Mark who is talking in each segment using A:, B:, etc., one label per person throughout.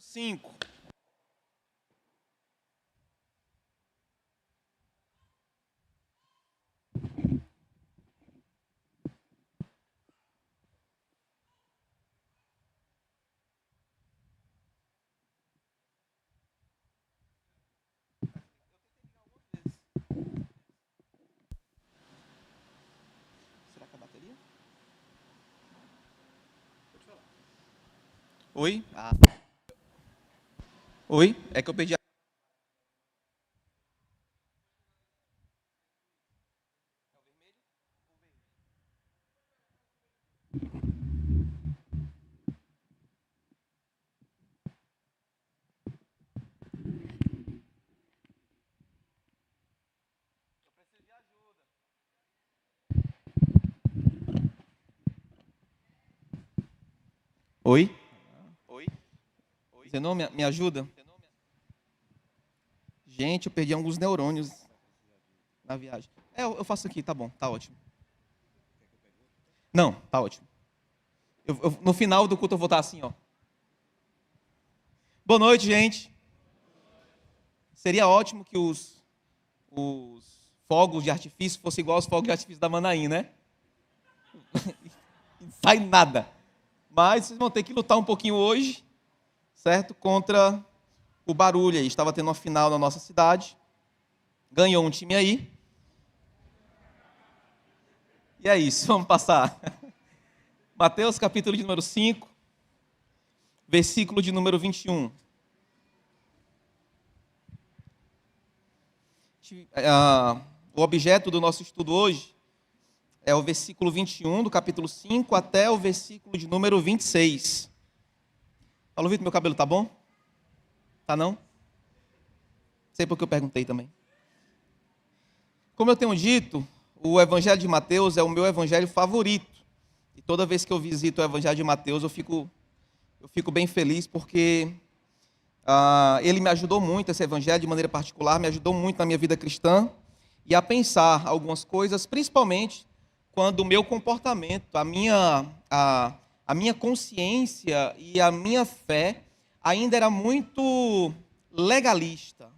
A: 5. Será que a bateria? Oi? Oi? É que eu perdi a... Oi? Zenon, me ajuda? Gente, eu perdi alguns neurônios na viagem. Eu faço aqui, tá bom, tá ótimo. Não, tá ótimo. No final do culto eu vou estar assim, ó. Boa noite, gente. Seria ótimo que os fogos de artifício fossem igual aos fogos de artifício da Manaim, né? Não sai nada. Mas vocês vão ter que lutar um pouquinho hoje, certo? Contra o barulho aí. Estava tendo uma final na nossa cidade. Ganhou um time aí. E é isso, vamos passar. Mateus capítulo de número 5, versículo de número 21. O objeto do nosso estudo hoje é o versículo 21 do capítulo 5 até o versículo de número 26. Paulo Vitor, meu cabelo tá bom? Tá não? Sei porque eu perguntei também. Como eu tenho dito, o Evangelho de Mateus é o meu evangelho favorito. E toda vez que eu visito o Evangelho de Mateus, eu fico bem feliz porque ele me ajudou muito, esse evangelho de maneira particular, me ajudou muito na minha vida cristã e a pensar algumas coisas, principalmente quando o meu comportamento, a minha consciência e a minha fé ainda era muito legalista.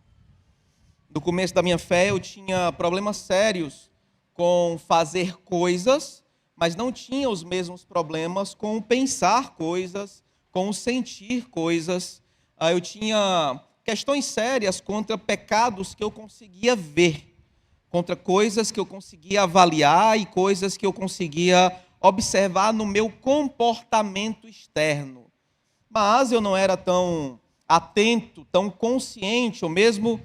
A: No começo da minha fé eu tinha problemas sérios com fazer coisas, mas não tinha os mesmos problemas com pensar coisas, com sentir coisas. Eu tinha questões sérias contra pecados que eu conseguia ver, contra coisas que eu conseguia avaliar e coisas que eu conseguia observar no meu comportamento externo. Mas eu não era tão atento, tão consciente, ou mesmo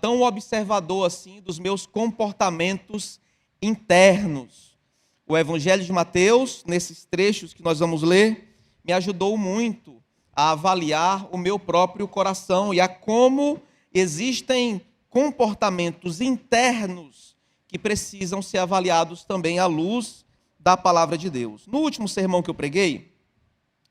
A: tão observador assim dos meus comportamentos internos. O Evangelho de Mateus, nesses trechos que nós vamos ler, me ajudou muito a avaliar o meu próprio coração e a como existem comportamentos internos que precisam ser avaliados também à luz da palavra de Deus. No último sermão que eu preguei,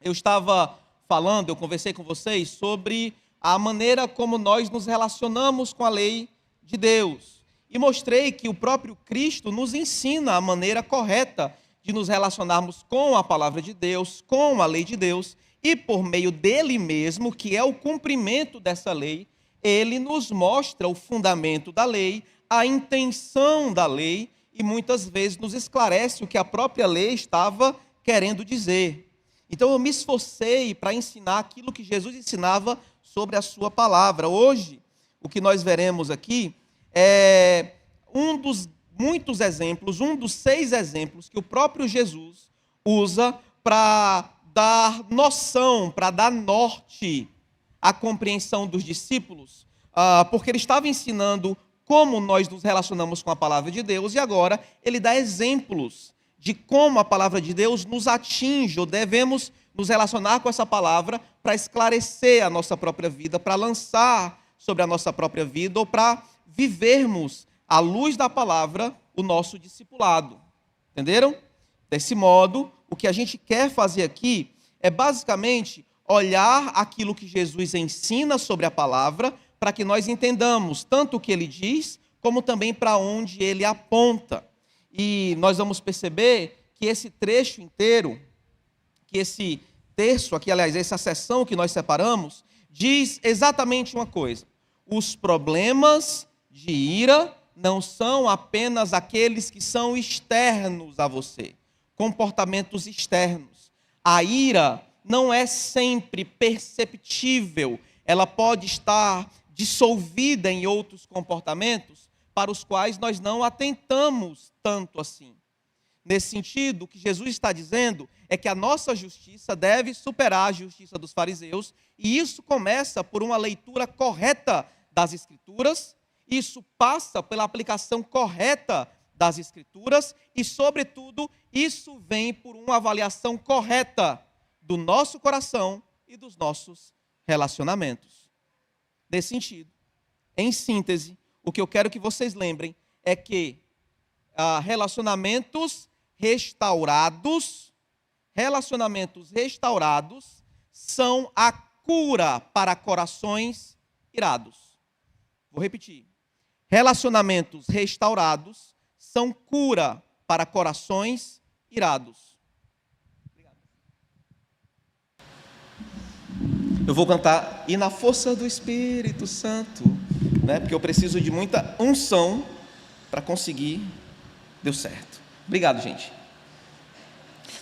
A: eu conversei com vocês sobre a maneira como nós nos relacionamos com a lei de Deus. E mostrei que o próprio Cristo nos ensina a maneira correta de nos relacionarmos com a palavra de Deus, com a lei de Deus, e por meio dele mesmo, que é o cumprimento dessa lei, ele nos mostra o fundamento da lei, a intenção da lei, e muitas vezes nos esclarece o que a própria lei estava querendo dizer. Então eu me esforcei para ensinar aquilo que Jesus ensinava sobre a sua palavra. Hoje, o que nós veremos aqui é um dos muitos exemplos, um dos 6 exemplos que o próprio Jesus usa para dar noção, para dar norte à compreensão dos discípulos, porque ele estava ensinando como nós nos relacionamos com a palavra de Deus e agora ele dá exemplos de como a palavra de Deus nos atinge, ou devemos nos relacionar com essa palavra para esclarecer a nossa própria vida, para lançar sobre a nossa própria vida ou para vivermos à luz da palavra o nosso discipulado. Entenderam? Desse modo, o que a gente quer fazer aqui é basicamente olhar aquilo que Jesus ensina sobre a palavra para que nós entendamos tanto o que ele diz, como também para onde ele aponta. E nós vamos perceber que esse trecho inteiro, que esse terço aqui, aliás, essa seção que nós separamos, diz exatamente uma coisa: os problemas de ira não são apenas aqueles que são externos a você, comportamentos externos. A ira não é sempre perceptível, ela pode estar dissolvida em outros comportamentos para os quais nós não atentamos tanto assim. Nesse sentido, o que Jesus está dizendo é que a nossa justiça deve superar a justiça dos fariseus, e isso começa por uma leitura correta das Escrituras, isso passa pela aplicação correta das Escrituras e, sobretudo, isso vem por uma avaliação correta do nosso coração e dos nossos relacionamentos. Nesse sentido, em síntese, o que eu quero que vocês lembrem é que relacionamentos restaurados são a cura para corações irados. Vou repetir. Relacionamentos restaurados são cura para corações irados. Obrigado. Eu vou cantar "E na força do Espírito Santo", né? Porque eu preciso de muita unção para conseguir. Deu certo. Obrigado, gente.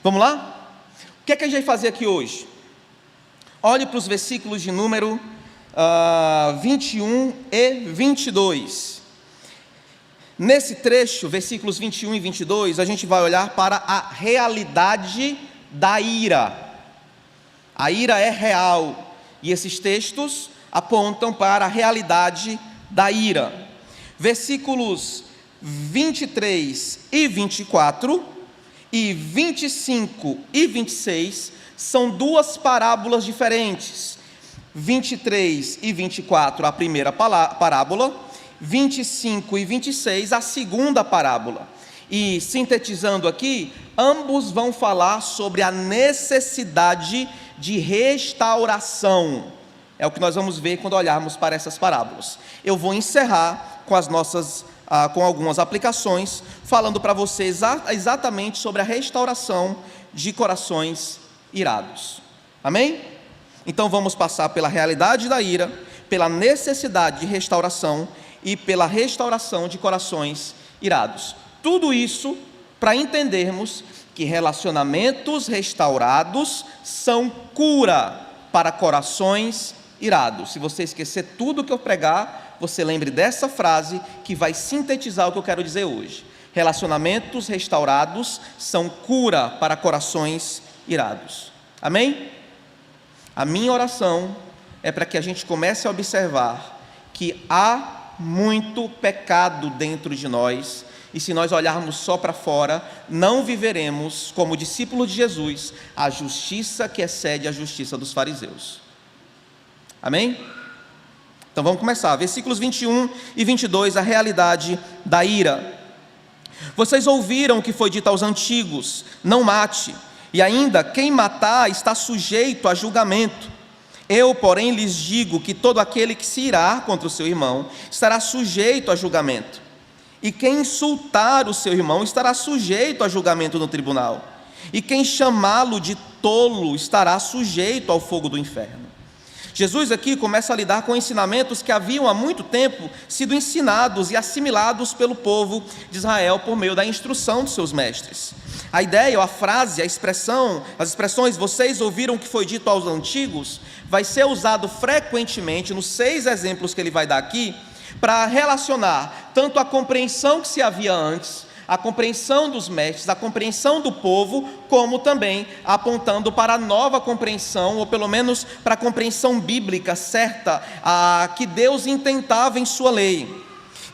A: Vamos lá? O que é que a gente vai fazer aqui hoje? Olhe para os versículos de número 21 e 22. Nesse trecho, versículos 21 e 22, a gente vai olhar para a realidade da ira. A ira é real, e esses textos apontam para a realidade da ira. Versículos 23 e 24 e 25 e 26 são duas parábolas diferentes. 23 e 24, a primeira parábola, 25 e 26, a segunda parábola. E, sintetizando aqui, ambos vão falar sobre a necessidade de restauração. É o que nós vamos ver quando olharmos para essas parábolas. Eu vou encerrar com algumas aplicações, falando para vocês exatamente sobre a restauração de corações irados. Amém? Então vamos passar pela realidade da ira, pela necessidade de restauração e pela restauração de corações irados. Tudo isso para entendermos que relacionamentos restaurados são cura para corações irados. Se você esquecer tudo que eu pregar, você lembre dessa frase que vai sintetizar o que eu quero dizer hoje. Relacionamentos restaurados são cura para corações irados. Amém? A minha oração é para que a gente comece a observar que há muito pecado dentro de nós, e se nós olharmos só para fora, não viveremos, como discípulos de Jesus, a justiça que excede a justiça dos fariseus. Amém? Então vamos começar, versículos 21 e 22, a realidade da ira. Vocês ouviram o que foi dito aos antigos: não mate, e ainda quem matar está sujeito a julgamento. Eu, porém, lhes digo que todo aquele que se irar contra o seu irmão estará sujeito a julgamento. E quem insultar o seu irmão estará sujeito a julgamento no tribunal. E quem chamá-lo de tolo estará sujeito ao fogo do inferno. Jesus aqui começa a lidar com ensinamentos que haviam há muito tempo sido ensinados e assimilados pelo povo de Israel por meio da instrução dos seus mestres. A ideia, a frase, as expressões "vocês ouviram o que foi dito aos antigos", vai ser usado frequentemente nos 6 exemplos que ele vai dar aqui, para relacionar tanto a compreensão que se havia antes, a compreensão dos mestres, a compreensão do povo, como também apontando para a nova compreensão, ou pelo menos para a compreensão bíblica certa, que Deus intentava em sua lei.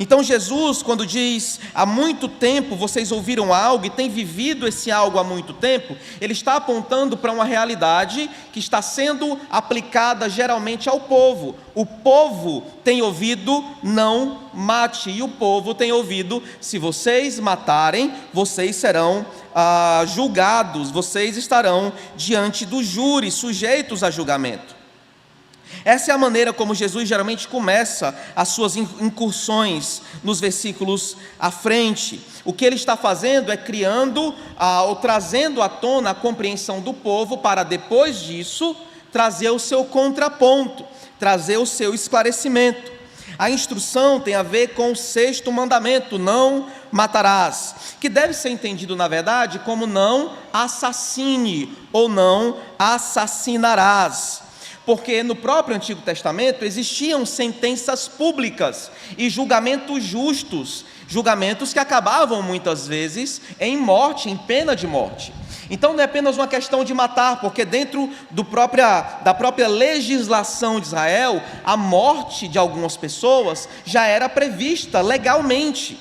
A: Então Jesus, quando diz há muito tempo vocês ouviram algo e têm vivido esse algo há muito tempo, ele está apontando para uma realidade que está sendo aplicada geralmente ao povo. O povo tem ouvido "não mate", e o povo tem ouvido "se vocês matarem, vocês serão julgados, vocês estarão diante do júri, sujeitos a julgamento". Essa é a maneira como Jesus geralmente começa as suas incursões nos versículos à frente. O que ele está fazendo é criando ou trazendo à tona a compreensão do povo, para depois disso trazer o seu contraponto, trazer o seu esclarecimento. A instrução tem a ver com o 6º mandamento, não matarás, que deve ser entendido, na verdade, como não assassine ou não assassinarás. Porque no próprio Antigo Testamento existiam sentenças públicas e julgamentos justos, julgamentos que acabavam muitas vezes em morte, em pena de morte. Então não é apenas uma questão de matar, porque dentro da própria legislação de Israel, a morte de algumas pessoas já era prevista legalmente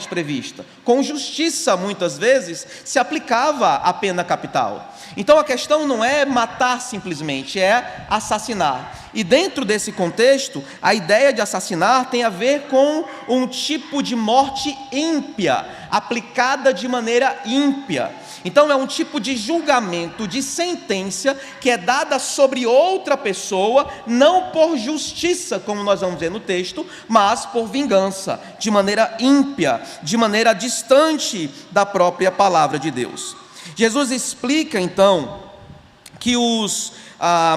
A: prevista. Com justiça, muitas vezes, se aplicava a pena capital. Então a questão não é matar simplesmente, é assassinar. E dentro desse contexto, a ideia de assassinar tem a ver com um tipo de morte ímpia, aplicada de maneira ímpia. Então é um tipo de julgamento, de sentença que é dada sobre outra pessoa, não por justiça, como nós vamos ver no texto, mas por vingança, de maneira ímpia, de maneira distante da própria palavra de Deus. Jesus explica então que os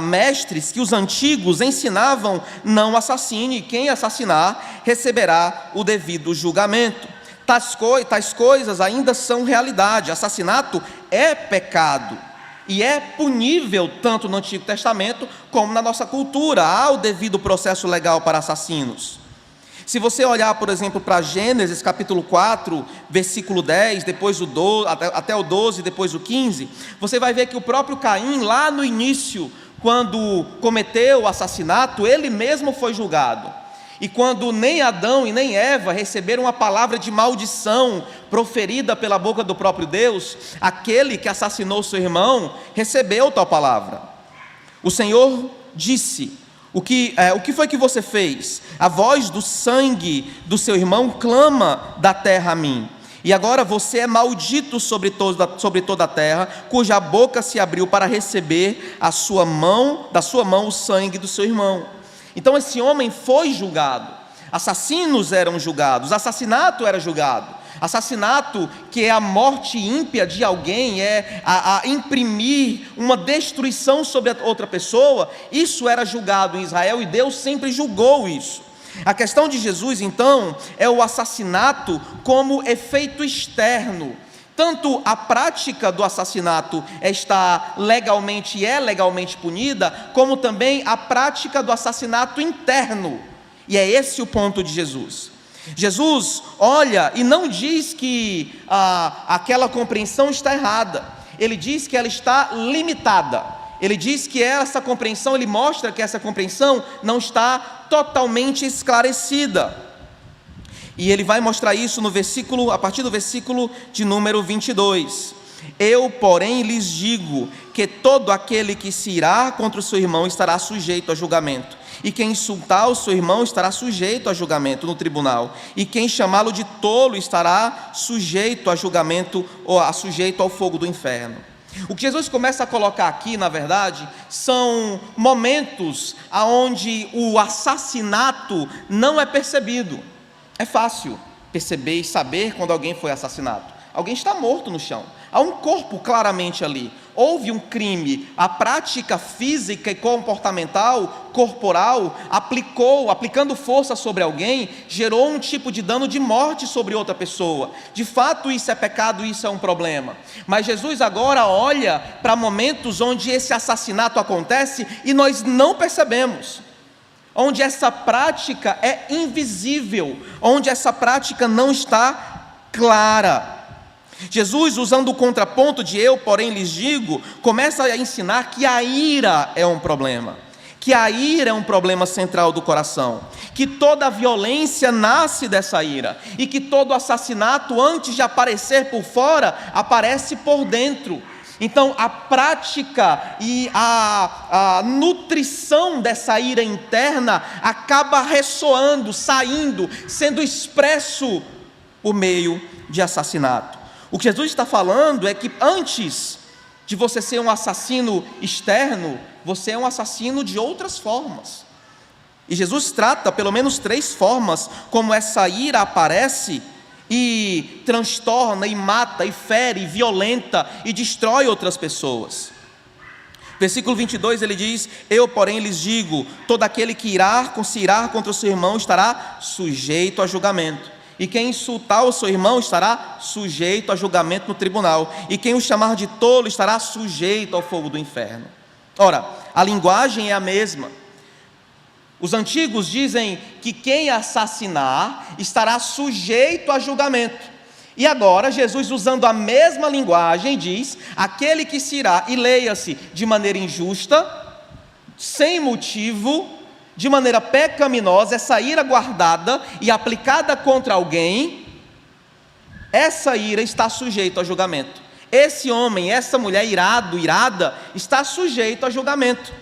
A: mestres, que os antigos ensinavam: não assassine, quem assassinar receberá o devido julgamento. Tais coisas ainda são realidade. Assassinato é pecado e é punível tanto no Antigo Testamento como na nossa cultura. Há o devido processo legal para assassinos. Se você olhar, por exemplo, para Gênesis capítulo 4, versículo 10, depois o 12, até o 12, depois o 15, você vai ver que o próprio Caim, lá no início, quando cometeu o assassinato, ele mesmo foi julgado. E quando nem Adão e nem Eva receberam a palavra de maldição proferida pela boca do próprio Deus, aquele que assassinou seu irmão recebeu tal palavra. O Senhor disse: o que foi que você fez? A voz do sangue do seu irmão clama da terra a mim. E agora você é maldito sobre toda a terra, cuja boca se abriu para receber da sua mão o sangue do seu irmão. Então esse homem foi julgado. Assassinos eram julgados, assassinato era julgado. Assassinato, que é a morte ímpia de alguém, é a imprimir uma destruição sobre a outra pessoa, isso era julgado em Israel e Deus sempre julgou isso. A questão de Jesus, então, é o assassinato como efeito externo. Tanto a prática do assassinato é legalmente punida, como também a prática do assassinato interno. E é esse o ponto de Jesus. Jesus olha e não diz que aquela compreensão está errada. Ele diz que ela está limitada. Ele diz que essa compreensão, ele mostra que essa compreensão não está totalmente esclarecida. E ele vai mostrar isso a partir do versículo de número 22. Eu, porém, lhes digo que todo aquele que se irá contra o seu irmão estará sujeito a julgamento. E quem insultar o seu irmão estará sujeito a julgamento no tribunal. E quem chamá-lo de tolo estará sujeito a julgamento ou sujeito ao fogo do inferno. O que Jesus começa a colocar aqui, na verdade, são momentos onde o assassinato não é percebido. É fácil perceber e saber quando alguém foi assassinado. Alguém está morto no chão. Há um corpo claramente ali. Houve um crime. A prática física e comportamental, corporal, aplicando força sobre alguém, gerou um tipo de dano de morte sobre outra pessoa. De fato, isso é pecado, isso é um problema. Mas Jesus agora olha para momentos onde esse assassinato acontece e nós não percebemos. Onde essa prática é invisível, onde essa prática não está clara. Jesus, usando o contraponto de eu, porém lhes digo, começa a ensinar que a ira é um problema, que a ira é um problema central do coração, que toda a violência nasce dessa ira, e que todo assassinato, antes de aparecer por fora, aparece por dentro. Então a prática e a nutrição dessa ira interna acaba ressoando, saindo, sendo expresso por meio de assassinato. O que Jesus está falando é que antes de você ser um assassino externo, você é um assassino de outras formas. E Jesus trata pelo menos 3 formas como essa ira aparece e transtorna, e mata, e fere, e violenta, e destrói outras pessoas. Versículo 22 ele diz: eu, porém, lhes digo: todo aquele que se irar contra o seu irmão estará sujeito a julgamento. E quem insultar o seu irmão estará sujeito a julgamento no tribunal. E quem o chamar de tolo estará sujeito ao fogo do inferno. Ora, a linguagem é a mesma. Os antigos dizem que quem assassinar estará sujeito a julgamento. E agora, Jesus, usando a mesma linguagem, diz: aquele que se irá, e leia-se, de maneira injusta, sem motivo, de maneira pecaminosa, essa ira guardada e aplicada contra alguém, essa ira está sujeita a julgamento. Esse homem, essa mulher irada, está sujeito a julgamento.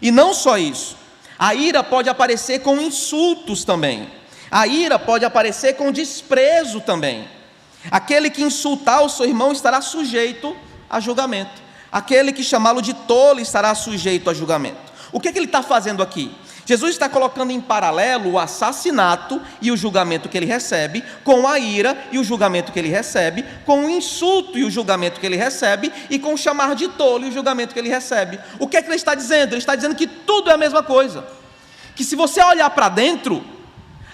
A: E não só isso, a ira pode aparecer com insultos também, a ira pode aparecer com desprezo também. Aquele que insultar o seu irmão estará sujeito a julgamento. Aquele que chamá-lo de tolo estará sujeito a julgamento. O que ele está fazendo aqui? Jesus está colocando em paralelo o assassinato e o julgamento que ele recebe, com a ira e o julgamento que ele recebe, com o insulto e o julgamento que ele recebe, e com o chamar de tolo e o julgamento que ele recebe. O que ele está dizendo? Ele está dizendo que tudo é a mesma coisa. Que se você olhar para dentro,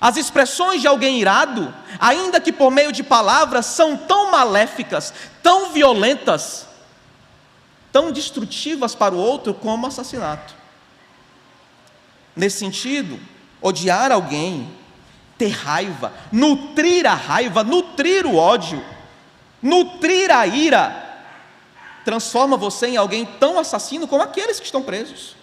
A: as expressões de alguém irado, ainda que por meio de palavras, são tão maléficas, tão violentas, tão destrutivas para o outro como assassinato. Nesse sentido, odiar alguém, ter raiva, nutrir a raiva, nutrir o ódio, nutrir a ira, transforma você em alguém tão assassino como aqueles que estão presos.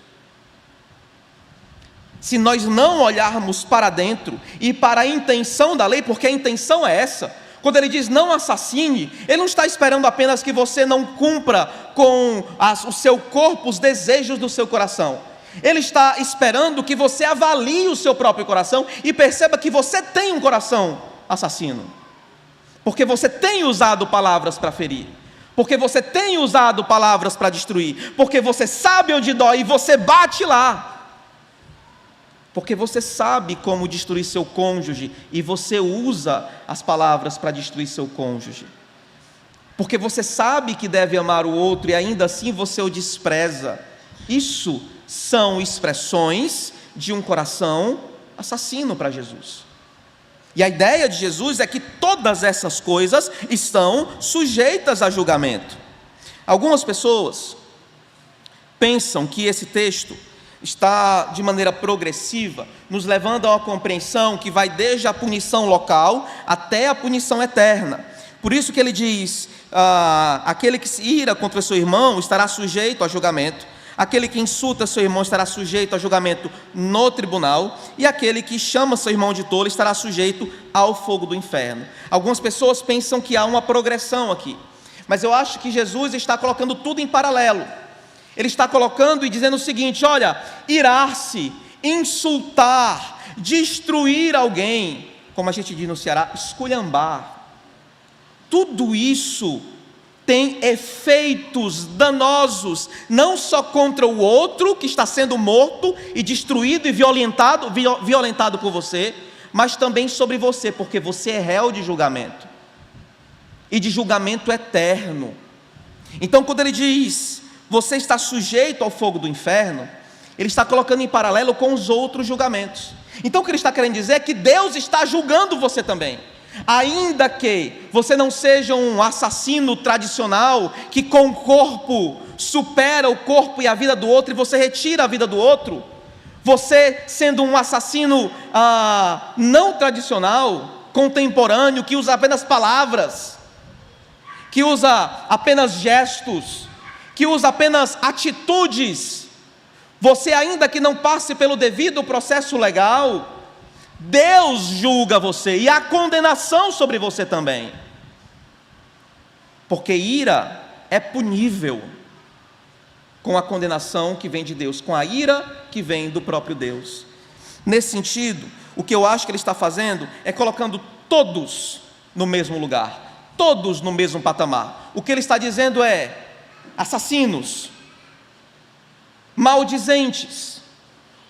A: Se nós não olharmos para dentro e para a intenção da lei, porque a intenção é essa, quando ele diz não assassine, ele não está esperando apenas que você não cumpra com o seu corpo, os desejos do seu coração. Ele está esperando que você avalie o seu próprio coração e perceba que você tem um coração assassino, porque você tem usado palavras para ferir, porque você tem usado palavras para destruir, porque você sabe onde dói e você bate lá, porque você sabe como destruir seu cônjuge e você usa as palavras para destruir seu cônjuge, porque você sabe que deve amar o outro e ainda assim você o despreza. Isso são expressões de um coração assassino para Jesus. E a ideia de Jesus é que todas essas coisas estão sujeitas a julgamento. Algumas pessoas pensam que esse texto está de maneira progressiva, nos levando a uma compreensão que vai desde a punição local até a punição eterna. Por isso que ele diz: aquele que se ira contra seu irmão estará sujeito a julgamento, aquele que insulta seu irmão estará sujeito a julgamento no tribunal, e aquele que chama seu irmão de tolo estará sujeito ao fogo do inferno. Algumas pessoas pensam que há uma progressão aqui, mas eu acho que Jesus está colocando tudo em paralelo. Ele está colocando e dizendo o seguinte: olha, irar-se, insultar, destruir alguém, como a gente diz no Ceará, esculhambar, tudo isso tem efeitos danosos, não só contra o outro que está sendo morto e destruído e violentado por você, mas também sobre você, porque você é réu de julgamento, e de julgamento eterno. Então quando ele diz: você está sujeito ao fogo do inferno, ele está colocando em paralelo com os outros julgamentos. Então o que ele está querendo dizer é que Deus está julgando você também. Ainda que você não seja um assassino tradicional, que com o corpo supera o corpo e a vida do outro, e você retira a vida do outro, você sendo um assassino não tradicional, contemporâneo, que usa apenas palavras, que usa apenas gestos, que usa apenas atitudes, você, ainda que não passe pelo devido processo legal, Deus julga você, e há condenação sobre você também, porque ira é punível com a condenação que vem de Deus, com a ira que vem do próprio Deus. Nesse sentido, o que eu acho que ele está fazendo é colocando todos no mesmo lugar, todos no mesmo patamar. O que ele está dizendo é: assassinos, maldizentes,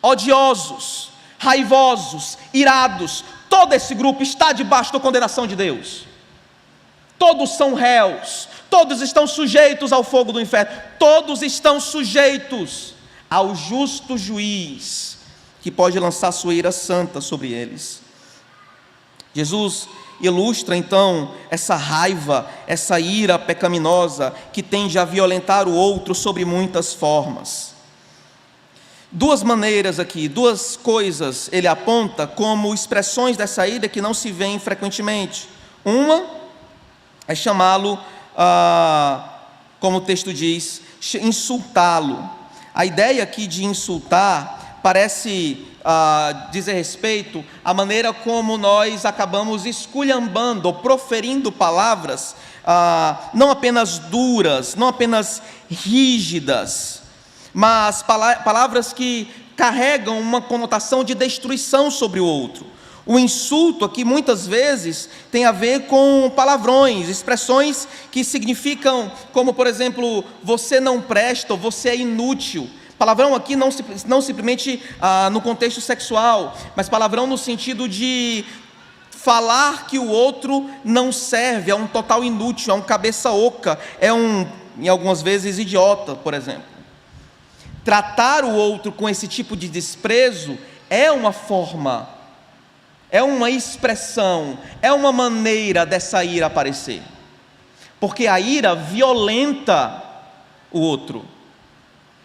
A: odiosos, raivosos, irados, todo esse grupo está debaixo da condenação de Deus. Todos são réus, Todos estão sujeitos ao fogo do inferno. Todos estão sujeitos ao justo juiz, que pode lançar sua ira santa sobre eles. Jesus ilustra então essa raiva, essa ira pecaminosa que tende a violentar o outro sobre muitas formas. Duas maneiras aqui, duas coisas ele aponta como expressões dessa ira que não se veem frequentemente. Uma é chamá-lo, como o texto diz, insultá-lo. A ideia aqui de insultar parece dizer respeito à maneira como nós acabamos esculhambando ou proferindo palavras, não apenas duras, não apenas rígidas, mas palavras que carregam uma conotação de destruição sobre o outro. O insulto aqui muitas vezes tem a ver com palavrões, expressões que significam, como por exemplo, você não presta, ou você é inútil. Palavrão aqui não simplesmente no contexto sexual, mas palavrão no sentido de falar que o outro não serve, é um total inútil, é um cabeça oca, em algumas vezes, idiota, por exemplo. Tratar o outro com esse tipo de desprezo é uma forma, é uma expressão, é uma maneira dessa ira aparecer, porque a ira violenta o outro.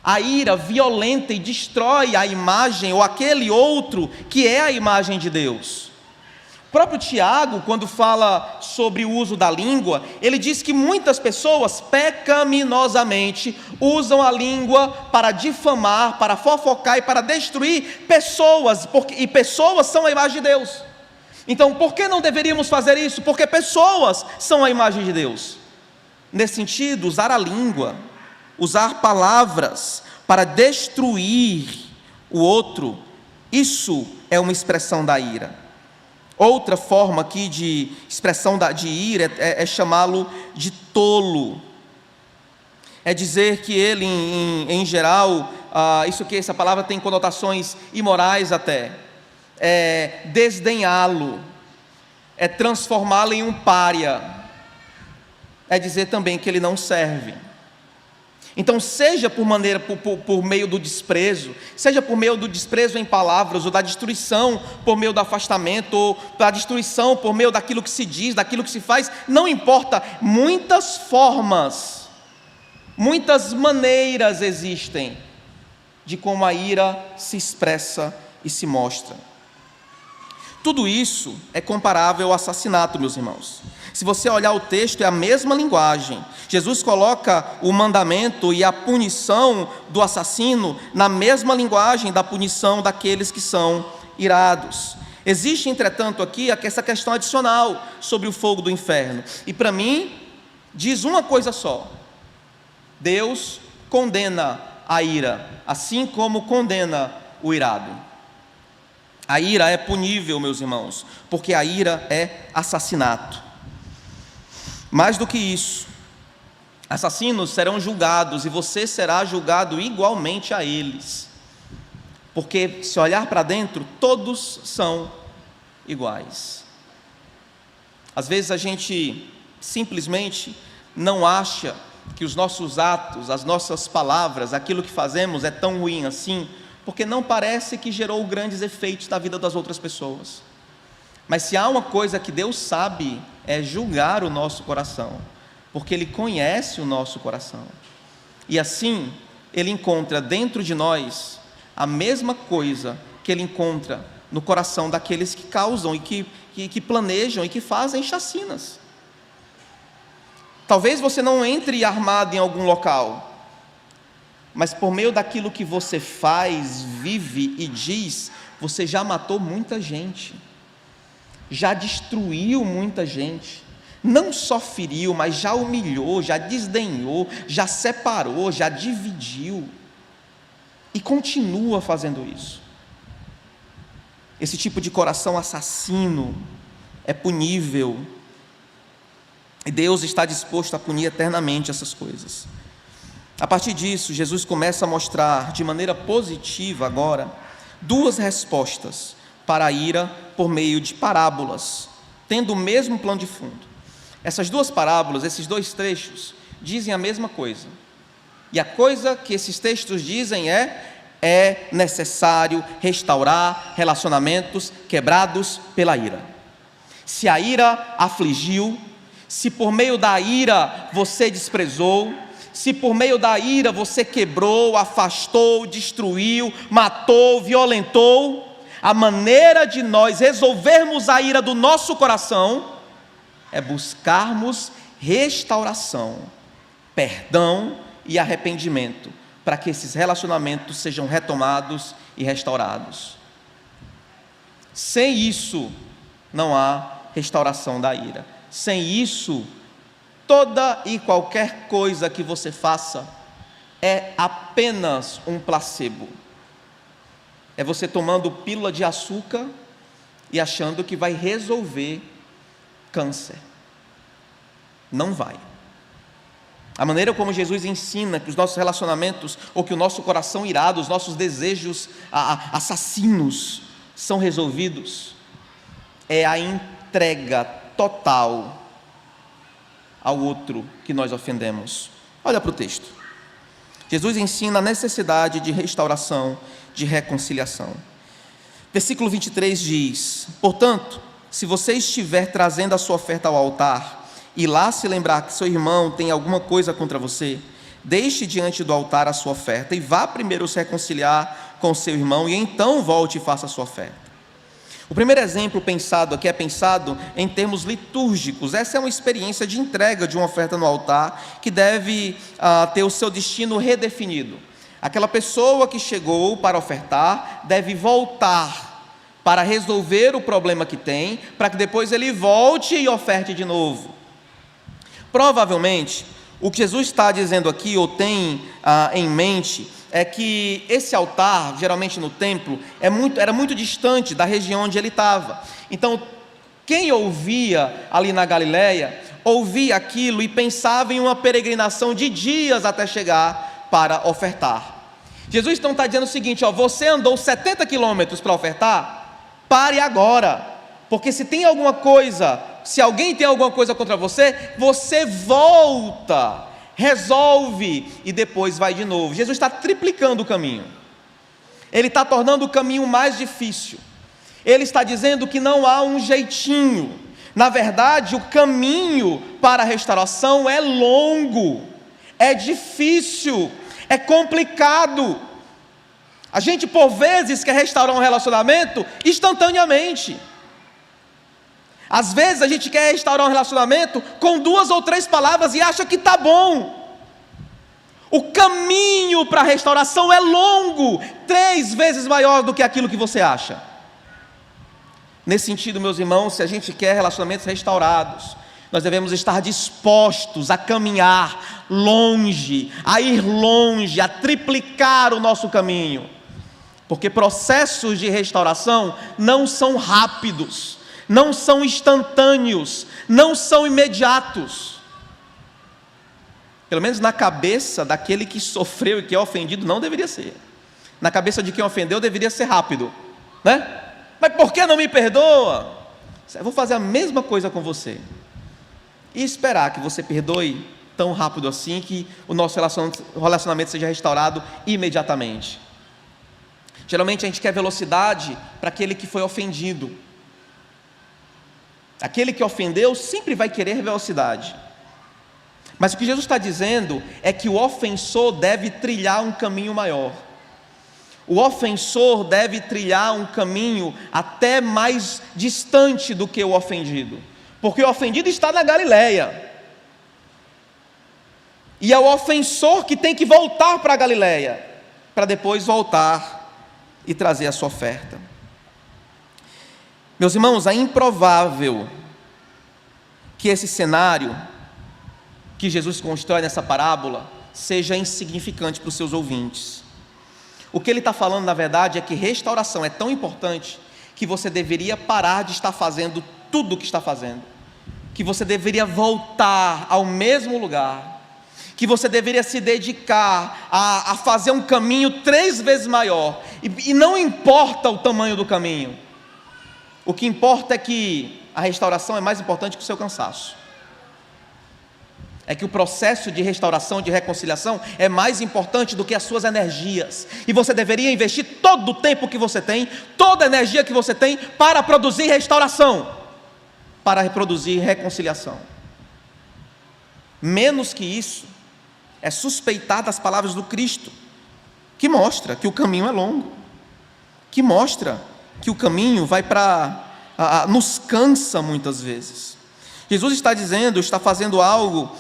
A: A ira violenta e destrói a imagem ou aquele outro que é a imagem de Deus. O próprio Tiago, quando fala sobre o uso da língua, ele diz que muitas pessoas pecaminosamente usam a língua para difamar, para fofocar e para destruir pessoas, e pessoas são a imagem de Deus. Então, por que não deveríamos fazer isso? Porque pessoas são a imagem de Deus. Nesse sentido, usar a língua, usar palavras para destruir o outro, isso é uma expressão da ira. Outra forma aqui de expressão de ira é chamá-lo de tolo. É dizer que ele, em geral, essa palavra tem conotações imorais até. É desdenhá-lo, é transformá-lo em um pária, é dizer também que ele não serve. Então, seja por meio do desprezo, seja por meio do desprezo em palavras, ou da destruição por meio do afastamento, ou da destruição por meio daquilo que se diz, daquilo que se faz, não importa, muitas formas, muitas maneiras existem de como a ira se expressa e se mostra. Tudo isso é comparável ao assassinato, meus irmãos. Se você olhar o texto, é a mesma linguagem. Jesus coloca o mandamento e a punição do assassino na mesma linguagem da punição daqueles que são irados. Existe, entretanto, aqui essa questão adicional sobre o fogo do inferno. E para mim, diz uma coisa só: Deus condena a ira, assim como condena o irado. A ira é punível, meus irmãos, porque a ira é assassinato. Mais do que isso, assassinos serão julgados e você será julgado igualmente a eles, porque se olhar para dentro, todos são iguais. Às vezes a gente simplesmente não acha que os nossos atos, as nossas palavras, aquilo que fazemos é tão ruim assim, porque não parece que gerou grandes efeitos na vida das outras pessoas. Mas se há uma coisa que Deus sabe, é julgar o nosso coração, porque Ele conhece o nosso coração. E assim, Ele encontra dentro de nós a mesma coisa que Ele encontra no coração daqueles que causam e que planejam e que fazem chacinas. Talvez você não entre armado em algum local, mas por meio daquilo que você faz, vive e diz, você já matou muita gente, já destruiu muita gente, não só feriu, mas já humilhou, já desdenhou, já separou, já dividiu, e continua fazendo isso. Esse tipo de coração assassino é punível, e Deus está disposto a punir eternamente essas coisas. A partir disso, Jesus começa a mostrar de maneira positiva agora duas respostas para a ira por meio de parábolas, tendo o mesmo plano de fundo. Essas duas parábolas, esses dois trechos, dizem a mesma coisa. E a coisa que esses textos dizem é necessário restaurar relacionamentos quebrados pela ira. Se a ira afligiu, se por meio da ira você desprezou, se por meio da ira você quebrou, afastou, destruiu, matou, violentou, a maneira de nós resolvermos a ira do nosso coração é buscarmos restauração, perdão e arrependimento, para que esses relacionamentos sejam retomados e restaurados. Sem isso, não há restauração da ira. Sem isso, toda e qualquer coisa que você faça é apenas um placebo. É você tomando pílula de açúcar e achando que vai resolver câncer. Não vai. A maneira como Jesus ensina que os nossos relacionamentos, ou que o nosso coração irado, os nossos desejos assassinos são resolvidos, é a entrega total ao outro que nós ofendemos. Olha para o texto. Jesus ensina a necessidade de restauração, de reconciliação. Versículo 23 diz: portanto, se você estiver trazendo a sua oferta ao altar, e lá se lembrar que seu irmão tem alguma coisa contra você, deixe diante do altar a sua oferta, e vá primeiro se reconciliar com seu irmão, e então volte e faça a sua oferta. O primeiro exemplo pensado aqui é pensado em termos litúrgicos. Essa é uma experiência de entrega de uma oferta no altar, que deve ter o seu destino redefinido. Aquela pessoa que chegou para ofertar deve voltar para resolver o problema que tem, para que depois ele volte e oferte de novo. Provavelmente, o que Jesus está dizendo aqui, ou tem em mente, é que esse altar, geralmente no templo, era muito distante da região onde ele estava. Então, quem ouvia ali na Galileia, ouvia aquilo e pensava em uma peregrinação de dias até chegar para ofertar. Jesus então está dizendo o seguinte: você andou 70 quilômetros para ofertar? Pare agora, porque se tem alguma coisa, se alguém tem alguma coisa contra você, você volta, resolve e depois vai de novo. Jesus está triplicando o caminho, ele está tornando o caminho mais difícil, ele está dizendo que não há um jeitinho. Na verdade, o caminho para a restauração é longo, é difícil, é complicado. A gente por vezes quer restaurar um relacionamento instantaneamente. Às vezes a gente quer restaurar um relacionamento com 2 ou 3 palavras e acha que está bom. O caminho para a restauração é longo, 3 vezes maior do que aquilo que você acha. Nesse sentido, meus irmãos, se a gente quer relacionamentos restaurados, nós devemos estar dispostos a caminhar longe, a ir longe, a triplicar o nosso caminho, porque processos de restauração não são rápidos, não são instantâneos, não são imediatos. Pelo menos na cabeça daquele que sofreu e que é ofendido, não deveria ser. Na cabeça de quem ofendeu, deveria ser rápido, né? Mas por que não me perdoa? Eu vou fazer a mesma coisa com você, e esperar que você perdoe tão rápido assim, que o nosso relacionamento seja restaurado imediatamente. Geralmente a gente quer velocidade para aquele que foi ofendido. Aquele que ofendeu sempre vai querer velocidade. Mas o que Jesus está dizendo é que o ofensor deve trilhar um caminho maior. O ofensor deve trilhar um caminho até mais distante do que o ofendido, porque o ofendido está na Galileia, e é o ofensor que tem que voltar para a Galileia, para depois voltar e trazer a sua oferta. Meus irmãos, é improvável que esse cenário que Jesus constrói nessa parábola seja insignificante para os seus ouvintes. O que ele está falando, na verdade, é que restauração é tão importante que você deveria parar de estar fazendo tudo o que está fazendo, que você deveria voltar ao mesmo lugar, que você deveria se dedicar a fazer um caminho 3 vezes maior, e não importa o tamanho do caminho, o que importa é que a restauração é mais importante que o seu cansaço. é que o processo de restauração, de reconciliação, é mais importante do que as suas energias. E você deveria investir todo o tempo que você tem, toda a energia que você tem, para produzir restauração, para reproduzir reconciliação. Menos que isso, é suspeitar das palavras do Cristo, que mostra que o caminho é longo, que mostra que o caminho vai nos cansa muitas vezes. Jesus está dizendo, está fazendo algo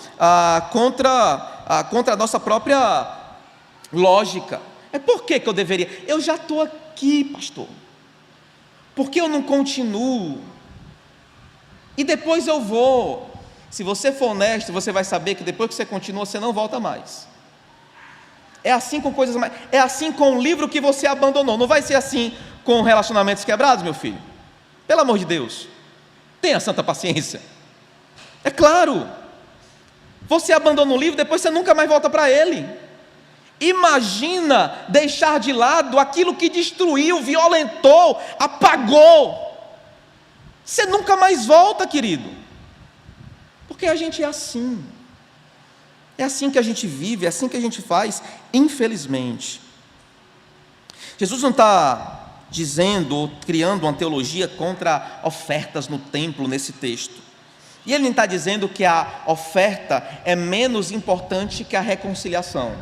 A: contra a nossa própria lógica. Por que eu deveria? Eu já estou aqui, pastor. Por que eu não continuo? E depois eu vou. Se você for honesto, você vai saber que depois que você continua, você não volta mais. É assim com coisas mais. É assim com o livro que você abandonou. Não vai ser assim com relacionamentos quebrados, meu filho. Pelo amor de Deus. Tenha santa paciência. É claro, você abandona o livro, depois você nunca mais volta para ele. Imagina deixar de lado aquilo que destruiu, violentou, apagou. Você nunca mais volta, querido. Porque a gente é assim. É assim que a gente vive, é assim que a gente faz, infelizmente. Jesus não está dizendo ou criando uma teologia contra ofertas no templo nesse texto. E ele não está dizendo que a oferta é menos importante que a reconciliação.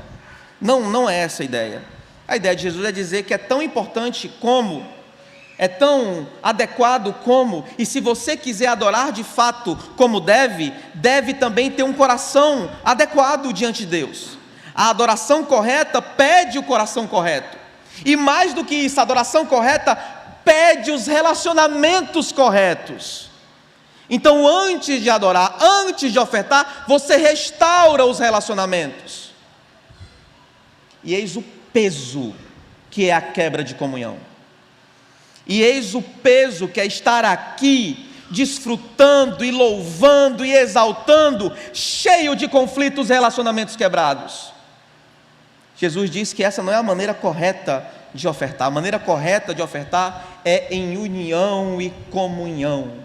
A: Não é essa a ideia. A ideia de Jesus é dizer que é tão importante como, é tão adequado como, e se você quiser adorar de fato como deve também ter um coração adequado diante de Deus. A adoração correta pede o coração correto. E mais do que isso, a adoração correta pede os relacionamentos corretos. Então, antes de adorar, antes de ofertar, você restaura os relacionamentos. E eis o peso que é a quebra de comunhão. E eis o peso que é estar aqui, desfrutando e louvando e exaltando, cheio de conflitos e relacionamentos quebrados. Jesus disse que essa não é a maneira correta de ofertar. A maneira correta de ofertar é em união e comunhão.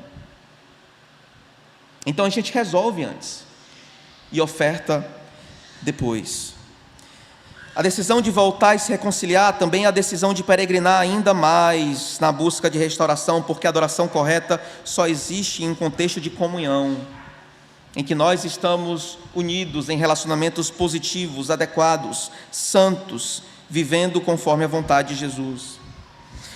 A: Então a gente resolve antes e oferta depois. A decisão de voltar e se reconciliar também é a decisão de peregrinar ainda mais na busca de restauração, porque a adoração correta só existe em um contexto de comunhão, em que nós estamos unidos em relacionamentos positivos, adequados, santos, vivendo conforme a vontade de Jesus.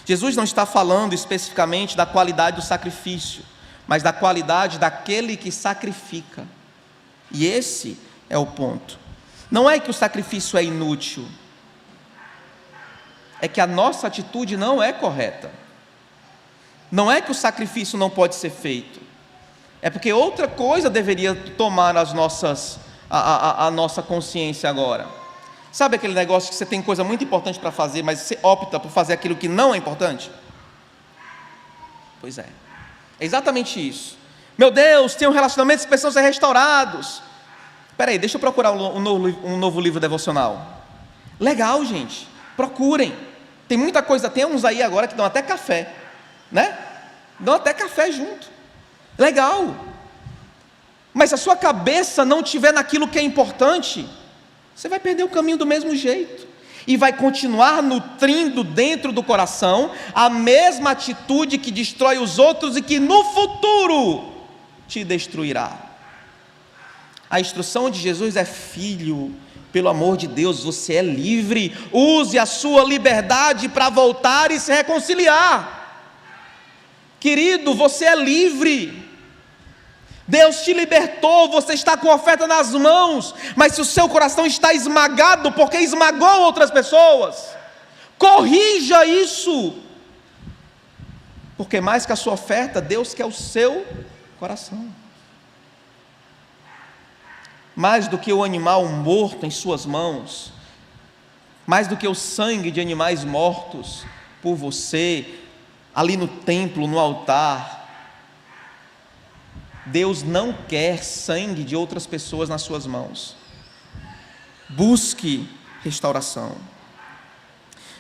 A: Jesus não está falando especificamente da qualidade do sacrifício, mas da qualidade daquele que sacrifica. E esse é o ponto. Não é que o sacrifício é inútil, é que a nossa atitude não é correta. Não é que o sacrifício não pode ser feito, é porque outra coisa deveria tomar a nossa consciência agora. Sabe aquele negócio que você tem coisa muito importante para fazer, mas você opta por fazer aquilo que não é importante? Pois é. É exatamente isso. Meu Deus, tem um relacionamento que precisam ser restaurados. Espera aí, deixa eu procurar um novo livro devocional. Legal, gente, procurem. Tem muita coisa, tem uns aí agora que dão até café, né? Dão até café junto. Legal. Mas se a sua cabeça não estiver naquilo que é importante, você vai perder o caminho do mesmo jeito. E vai continuar nutrindo dentro do coração a mesma atitude que destrói os outros e que no futuro te destruirá. A instrução de Jesus é: filho, pelo amor de Deus, você é livre, use a sua liberdade para voltar e se reconciliar. Querido, você é livre. Deus te libertou, você está com a oferta nas mãos, mas se o seu coração está esmagado porque esmagou outras pessoas, corrija isso, porque mais que a sua oferta, Deus quer o seu coração. Mais do que o animal morto em suas mãos, mais do que o sangue de animais mortos por você, ali no templo, no altar, Deus não quer sangue de outras pessoas nas suas mãos. Busque restauração.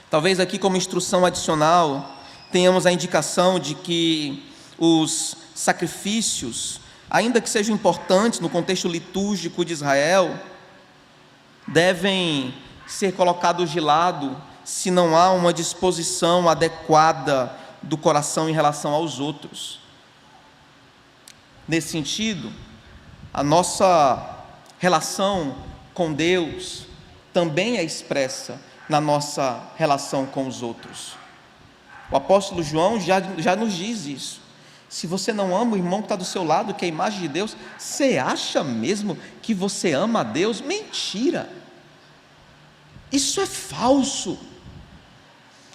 A: Talvez aqui, como instrução adicional, tenhamos a indicação de que os sacrifícios, ainda que sejam importantes no contexto litúrgico de Israel, devem ser colocados de lado se não há uma disposição adequada do coração em relação aos outros. Nesse sentido, a nossa relação com Deus também é expressa na nossa relação com os outros. O apóstolo João já nos diz isso. Se você não ama o irmão que está do seu lado, que é a imagem de Deus, você acha mesmo que você ama a Deus? Mentira! Isso é falso.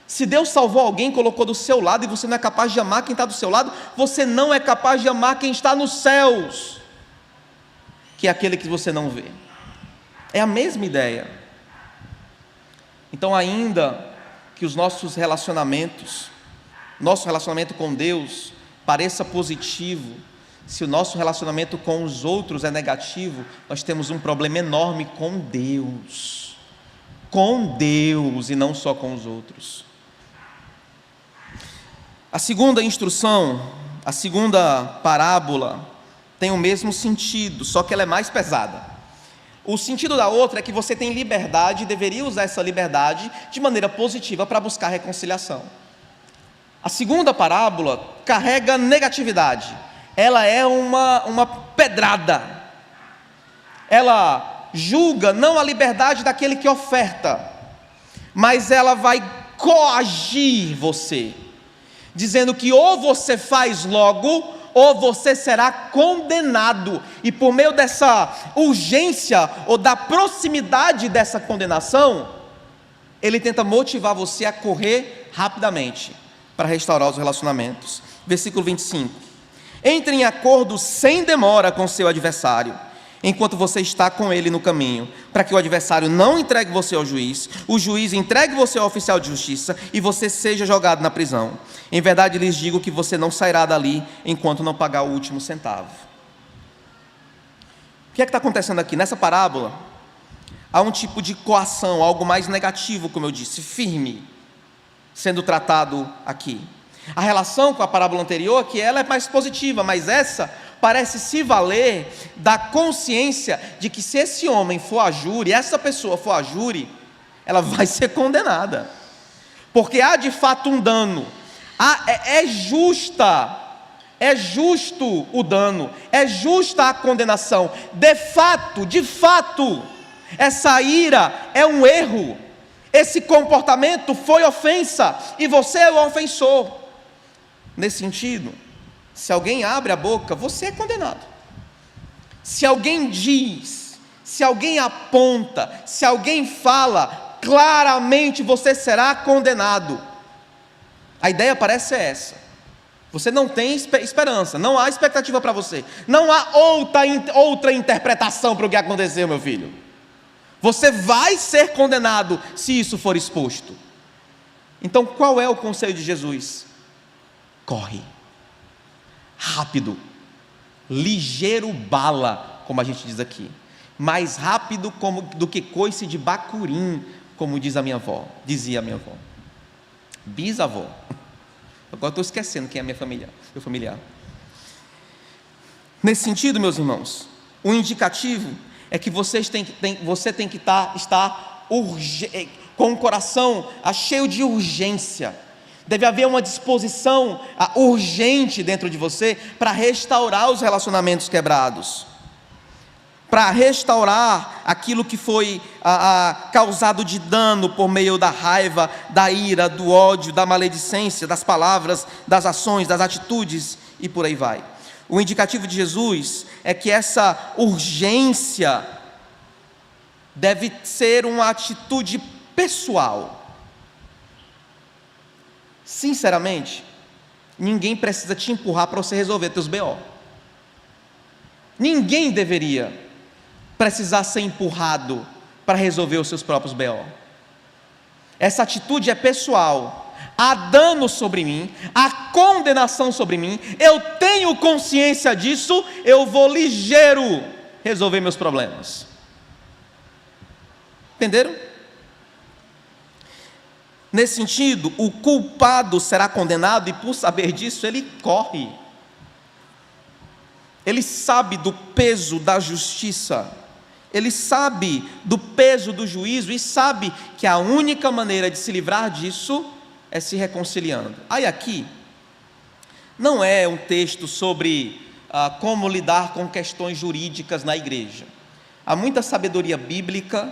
A: Se Deus salvou alguém, colocou do seu lado, e você não é capaz de amar quem está do seu lado, você não é capaz de amar quem está nos céus, que é aquele que você não vê. É a mesma ideia. Então, ainda que os nossos relacionamentos, nosso relacionamento com Deus pareça positivo, se o nosso relacionamento com os outros é negativo, nós temos um problema enorme com Deus e não só com os outros. A segunda instrução, a segunda parábola, tem o mesmo sentido, só que ela é mais pesada. O sentido da outra é que você tem liberdade e deveria usar essa liberdade de maneira positiva para buscar reconciliação. A segunda parábola carrega negatividade. Ela é uma pedrada. Ela julga não a liberdade daquele que oferta, mas ela vai coagir você, dizendo que ou você faz logo, ou você será condenado. E por meio dessa urgência, ou da proximidade dessa condenação, ele tenta motivar você a correr rapidamente, para restaurar os relacionamentos. Versículo 25: entre em acordo sem demora com seu adversário, enquanto você está com ele no caminho, para que o adversário não entregue você ao juiz, o juiz entregue você ao oficial de justiça, e você seja jogado na prisão. Em verdade lhes digo que você não sairá dali, enquanto não pagar o último centavo. O que é que está acontecendo aqui? Nessa parábola, há um tipo de coação, algo mais negativo, como eu disse, firme, sendo tratado aqui. A relação com a parábola anterior, que ela é mais positiva, mas essa parece se valer da consciência de que se esse homem for a júri, essa pessoa for a júri, ela vai ser condenada, porque há de fato um dano, é justo o dano, é justa a condenação, de fato, essa ira é um erro, esse comportamento foi ofensa, e você é o ofensor. Nesse sentido, se alguém abre a boca, você é condenado. Se alguém diz, se alguém aponta, se alguém fala, claramente você será condenado. A ideia parece ser essa. Você não tem esperança, não há expectativa para você, não há outra interpretação para o que aconteceu, meu filho. Você vai ser condenado se isso for exposto. Então, qual é o conselho de Jesus? Corre, rápido, ligeiro bala, como a gente diz aqui, mais rápido do que coice de bacurim, como dizia a minha avó, bisavó. Agora estou esquecendo quem é meu familiar. Nesse sentido, meus irmãos, o indicativo é que você tem que estar com o coração cheio de urgência. Deve haver uma disposição urgente dentro de você para restaurar os relacionamentos quebrados, para restaurar aquilo que foi causado de dano por meio da raiva, da ira, do ódio, da maledicência, das palavras, das ações, das atitudes e por aí vai. O indicativo de Jesus é que essa urgência deve ser uma atitude pessoal. Sinceramente, ninguém precisa te empurrar para você resolver teus BO. Ninguém deveria precisar ser empurrado para resolver os seus próprios BO. Essa atitude é pessoal. Há dano sobre mim, há condenação sobre mim, eu tenho consciência disso, eu vou ligeiro resolver meus problemas. Entenderam? Nesse sentido, o culpado será condenado e por saber disso ele corre. ele sabe do peso da justiça, ele sabe do peso do juízo e sabe que a única maneira de se livrar disso é se reconciliando. Aí aqui não é um texto sobre como lidar com questões jurídicas na igreja. Há muita sabedoria bíblica,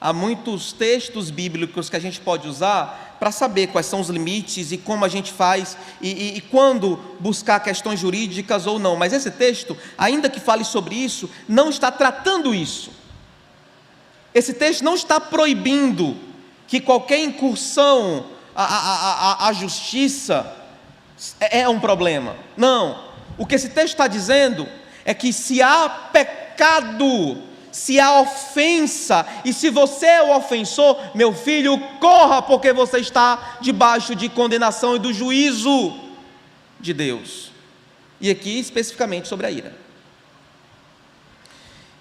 A: há muitos textos bíblicos que a gente pode usar para saber quais são os limites e como a gente faz e quando buscar questões jurídicas ou não. Mas esse texto, ainda que fale sobre isso, não está tratando isso. Esse texto não está proibindo que qualquer incursão à justiça é um problema. Não. O que esse texto está dizendo é que se há pecado, se há ofensa, e se você é o ofensor, meu filho, corra, porque você está debaixo de condenação e do juízo de Deus. E aqui especificamente sobre a ira.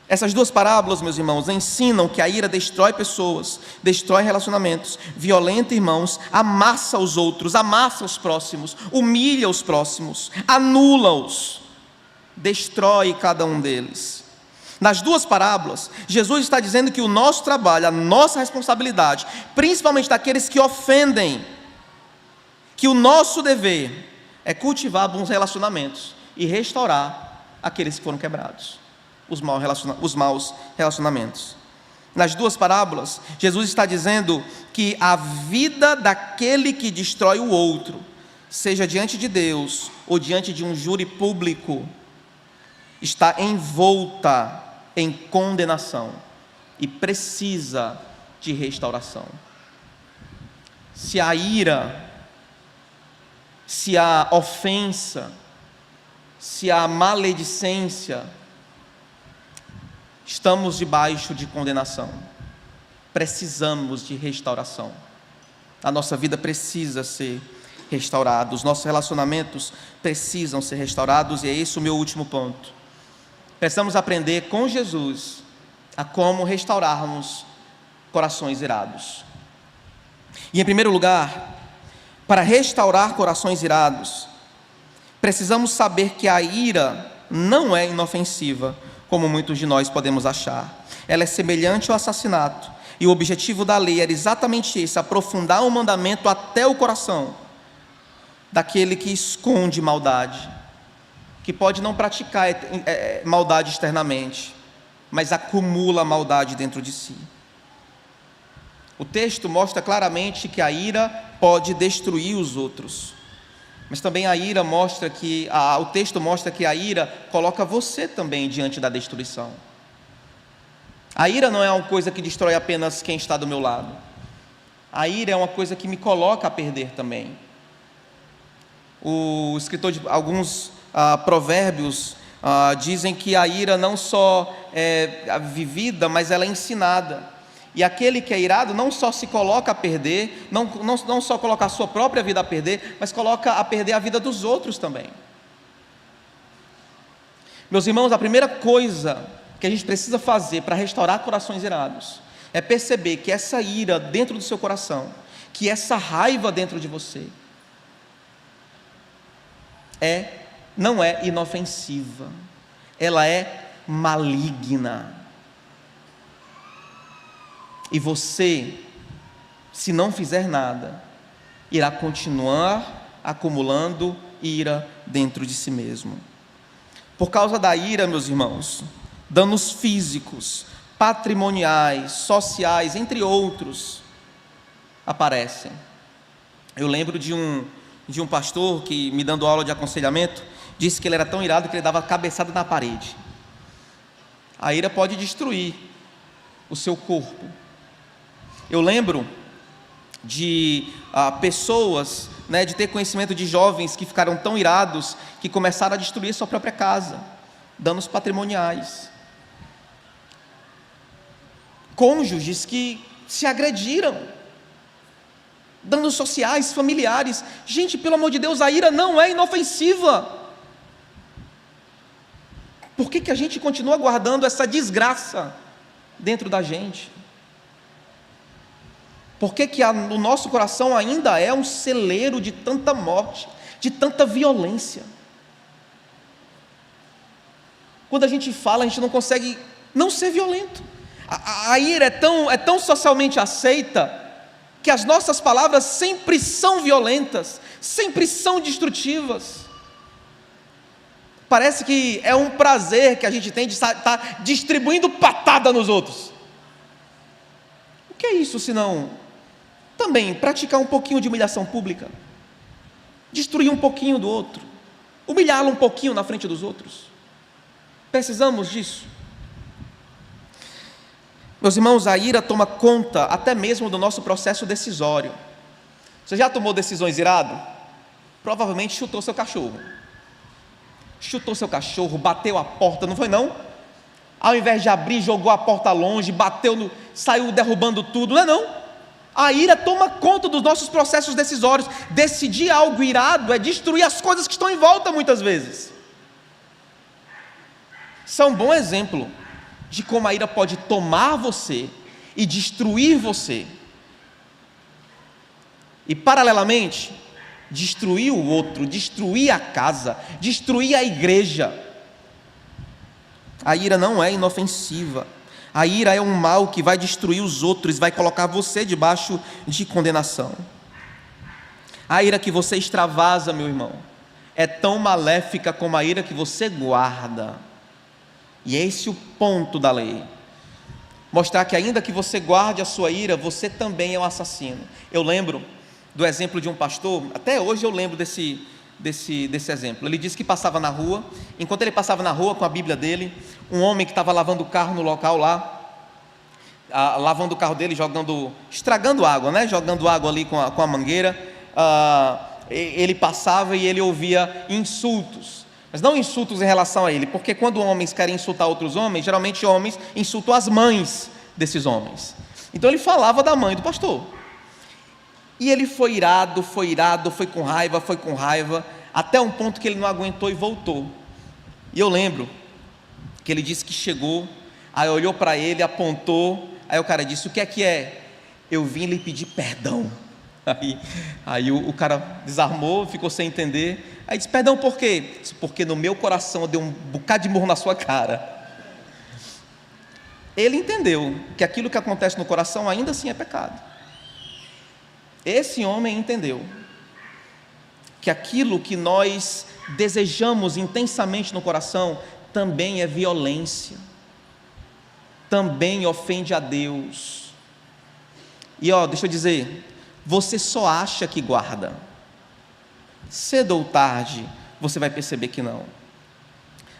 A: Essas duas parábolas, meus irmãos, ensinam que a ira destrói pessoas, destrói relacionamentos, violenta irmãos, amassa os outros, amassa os próximos, humilha os próximos, anula-os, destrói cada um deles. Nas duas parábolas, Jesus está dizendo que o nosso trabalho, a nossa responsabilidade, principalmente daqueles que ofendem, que o nosso dever é cultivar bons relacionamentos e restaurar aqueles que foram quebrados, os maus relacionamentos. Nas duas parábolas, Jesus está dizendo que a vida daquele que destrói o outro, seja diante de Deus ou diante de um júri público, está envolta em condenação e precisa de restauração. Se há ira, se há ofensa, se há maledicência, estamos debaixo de condenação. Precisamos de restauração. A nossa vida precisa ser restaurada, os nossos relacionamentos precisam ser restaurados, e é esse o meu último ponto. Precisamos aprender com Jesus a como restaurarmos corações irados. E em primeiro lugar, para restaurar corações irados, precisamos saber que a ira não é inofensiva, como muitos de nós podemos achar. Ela é semelhante ao assassinato, e o objetivo da lei era exatamente esse: aprofundar o mandamento até o coração daquele que esconde maldade, que pode não praticar maldade externamente, mas acumula maldade dentro de si. O texto mostra claramente que a ira pode destruir os outros, mas também a ira mostra que, o texto mostra que a ira coloca você também diante da destruição. A ira não é uma coisa que destrói apenas quem está do meu lado. A ira é uma coisa que me coloca a perder também. O escritor de alguns provérbios dizem que a ira não só é vivida, mas ela é ensinada. E aquele que é irado não só se coloca a perder, não só coloca a sua própria vida a perder, mas coloca a perder a vida dos outros também. Meus irmãos, a primeira coisa que a gente precisa fazer para restaurar corações irados é perceber que essa ira dentro do seu coração, que essa raiva dentro de você, não é inofensiva, ela é maligna. E você, se não fizer nada, irá continuar acumulando ira dentro de si mesmo. Por causa da ira, meus irmãos, danos físicos, patrimoniais, sociais, entre outros, aparecem. Eu lembro de um pastor que, me dando aula de aconselhamento, disse que ele era tão irado que ele dava cabeçada na parede. A ira pode destruir o seu corpo. Eu lembro de pessoas, de ter conhecimento de jovens que ficaram tão irados que começaram a destruir sua própria casa, danos patrimoniais. Cônjuges que se agrediram, danos sociais, familiares. Gente, pelo amor de Deus, a ira não é inofensiva. Por que a gente continua guardando essa desgraça dentro da gente? Por que o nosso coração ainda é um celeiro de tanta morte, de tanta violência? Quando a gente fala, a gente não consegue não ser violento. A ira é tão socialmente aceita, que as nossas palavras sempre são violentas, sempre são destrutivas. Parece que é um prazer que a gente tem de estar distribuindo patada nos outros. O que é isso senão também praticar um pouquinho de humilhação pública? Destruir um pouquinho do outro, humilhá-lo um pouquinho na frente dos outros. Precisamos disso. Meus irmãos, a ira toma conta até mesmo do nosso processo decisório. Você já tomou decisões irado? Provavelmente chutou seu cachorro. Bateu a porta, não foi não? Ao invés de abrir, jogou a porta longe, saiu derrubando tudo, não é não? A ira toma conta dos nossos processos decisórios. Decidir algo irado é destruir as coisas que estão em volta muitas vezes. Isso é um bom exemplo de como a ira pode tomar você e destruir você. E paralelamente, destruir o outro, destruir a casa, destruir a igreja. A ira não é inofensiva. A ira é um mal que vai destruir os outros, vai colocar você debaixo de condenação. A ira que você extravasa, meu irmão, é tão maléfica como a ira que você guarda. E é esse o ponto da lei. Mostrar que ainda que você guarde a sua ira, você também é um assassino. Eu lembro do exemplo de um pastor, até hoje eu lembro desse exemplo. Ele disse que passava na rua, enquanto ele passava na rua com a Bíblia dele, um homem que estava lavando o carro no local lá, lavando o carro dele, estragando água, né? Jogando água ali com a mangueira, ele passava e ele ouvia insultos. Mas não insultos em relação a ele, porque quando homens querem insultar outros homens, geralmente homens insultam as mães desses homens. Então ele falava da mãe do pastor. E ele foi irado, foi com raiva, até um ponto que ele não aguentou e voltou. E eu lembro que ele disse que chegou, aí olhou para ele, apontou, aí o cara disse: o que é? Eu vim lhe pedir perdão. Aí o cara desarmou, ficou sem entender. Aí disse: perdão por quê? Disse: porque no meu coração eu dei um bocado de murro na sua cara. Ele entendeu que aquilo que acontece no coração ainda assim é pecado. Esse homem entendeu que aquilo que nós desejamos intensamente no coração também é violência, também ofende a Deus. E deixa eu dizer, você só acha que guarda, cedo ou tarde você vai perceber que não.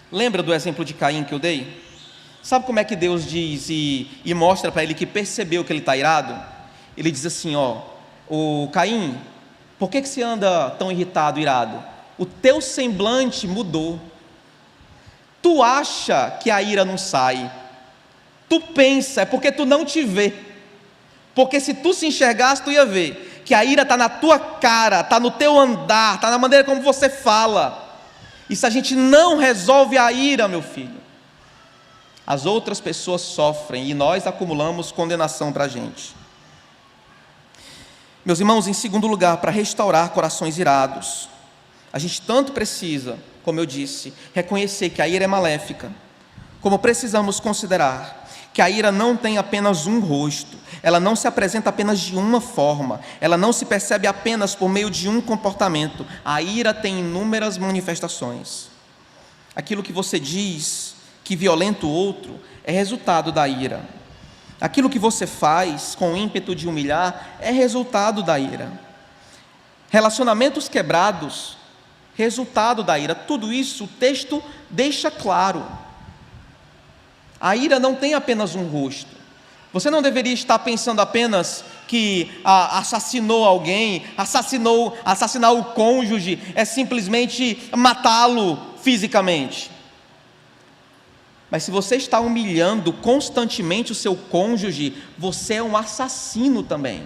A: Lembra do exemplo de Caim que eu dei? Sabe como é que Deus diz e mostra para ele que percebeu que ele está irado? Ele diz assim: o Caim, por que você anda tão irritado, irado? O teu semblante mudou. Tu acha que a ira não sai, tu pensa, é porque tu não te vê. Porque se tu se enxergasse, tu ia ver que a ira está na tua cara, está no teu andar, está na maneira como você fala. E se a gente não resolve a ira, meu filho, as outras pessoas sofrem e nós acumulamos condenação para a gente. Meus irmãos, em segundo lugar, para restaurar corações irados, a gente tanto precisa, como eu disse, reconhecer que a ira é maléfica, como precisamos considerar que a ira não tem apenas um rosto, ela não se apresenta apenas de uma forma, ela não se percebe apenas por meio de um comportamento. A ira tem inúmeras manifestações. Aquilo que você diz que violenta o outro é resultado da ira. Aquilo que você faz com o ímpeto de humilhar é resultado da ira. Relacionamentos quebrados, resultado da ira. Tudo isso o texto deixa claro. A ira não tem apenas um rosto. Você não deveria estar pensando apenas que assassinou alguém, assassinar o cônjuge é simplesmente matá-lo fisicamente. Mas se você está humilhando constantemente o seu cônjuge, você é um assassino também.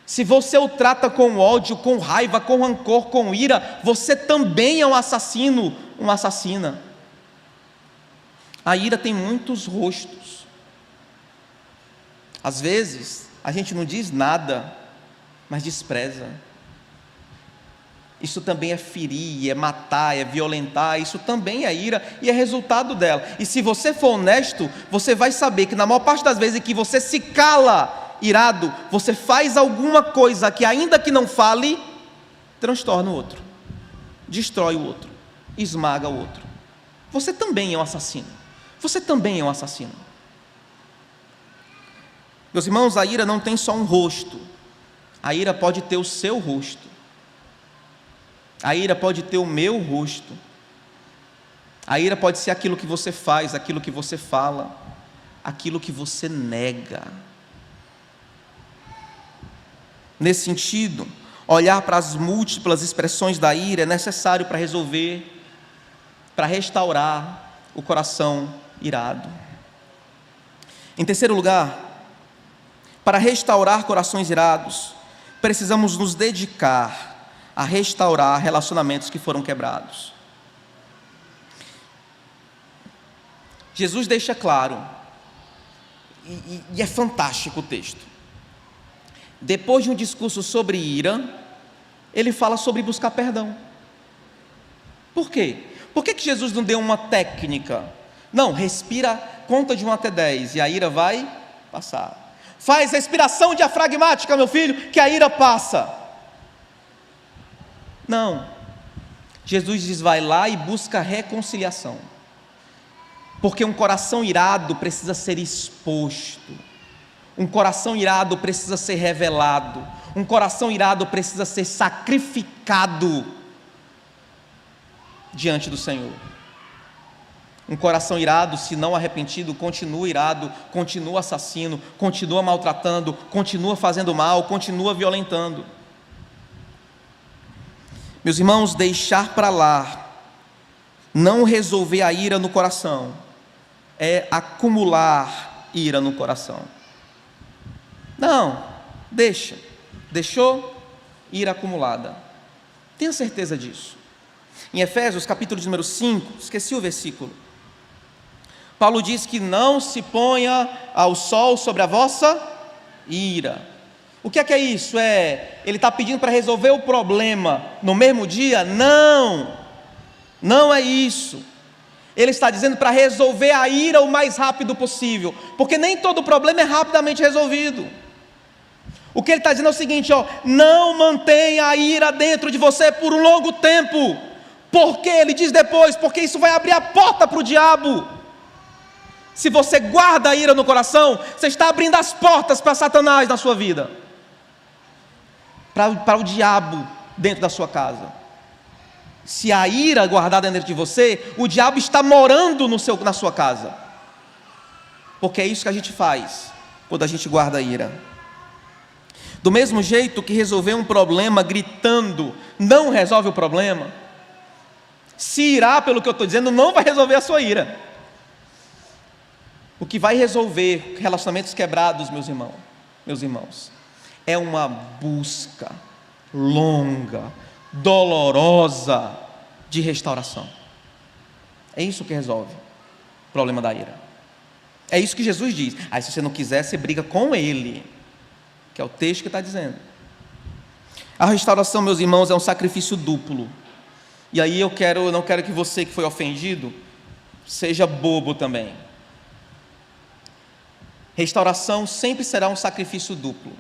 A: Se você o trata com ódio, com raiva, com rancor, com ira, você também é um assassino, uma assassina. A ira tem muitos rostos. Às vezes, a gente não diz nada, mas despreza. Isso também é ferir, é matar, é violentar, isso também é ira e é resultado dela. E se você for honesto, você vai saber que na maior parte das vezes em que você se cala irado, você faz alguma coisa que, ainda que não fale, transtorna o outro, destrói o outro, esmaga o outro. Você também é um assassino. Você também é um assassino. Meus irmãos, a ira não tem só um rosto. A ira pode ter o seu rosto. A ira pode ter o meu rosto. A ira pode ser aquilo que você faz, aquilo que você fala, aquilo que você nega. Nesse sentido, olhar para as múltiplas expressões da ira é necessário para resolver, para restaurar o coração irado. Em terceiro lugar, para restaurar corações irados, precisamos nos dedicar a restaurar relacionamentos que foram quebrados. Jesus deixa claro, e é fantástico o texto. Depois de um discurso sobre ira, ele fala sobre buscar perdão. Por quê? Por que Jesus não deu uma técnica? Não, respira, conta de 1 até 10 e a ira vai passar. Faz respiração diafragmática, meu filho, que a ira passa. Não, Jesus diz, vai lá e busca reconciliação, porque um coração irado precisa ser exposto, um coração irado precisa ser revelado, um coração irado precisa ser sacrificado diante do Senhor. Um coração irado, se não arrependido, continua irado, continua assassino, continua maltratando, continua fazendo mal, continua violentando. Meus irmãos, deixar para lá, não resolver a ira no coração, é acumular ira no coração. Não, deixou ira acumulada. Tenha certeza disso. Em Efésios, capítulo de número 5, esqueci o versículo. Paulo diz que não se ponha ao sol sobre a vossa ira. O que é isso? Ele está pedindo para resolver o problema no mesmo dia? Não, não é isso. Ele está dizendo para resolver a ira o mais rápido possível, porque nem todo problema é rapidamente resolvido. O que ele está dizendo é o seguinte, não mantenha a ira dentro de você por um longo tempo. Por quê? Ele diz depois, porque isso vai abrir a porta para o diabo. Se você guarda a ira no coração, você está abrindo as portas para Satanás na sua vida, para o diabo dentro da sua casa. Se a ira guardada dentro de você, o diabo está morando na sua casa, porque é isso que a gente faz quando a gente guarda a ira. Do mesmo jeito que resolver um problema gritando não resolve o problema, se irar pelo que eu estou dizendo não vai resolver a sua ira. O que vai resolver relacionamentos quebrados, meus irmãos, é uma busca longa, dolorosa de restauração. É isso que resolve o problema da ira. É isso que Jesus diz. Aí se você não quiser, você briga com ele, que é o texto que está dizendo. A restauração, meus irmãos, é um sacrifício duplo. E aí eu não quero que você que foi ofendido seja bobo também. Restauração sempre será um sacrifício duplo.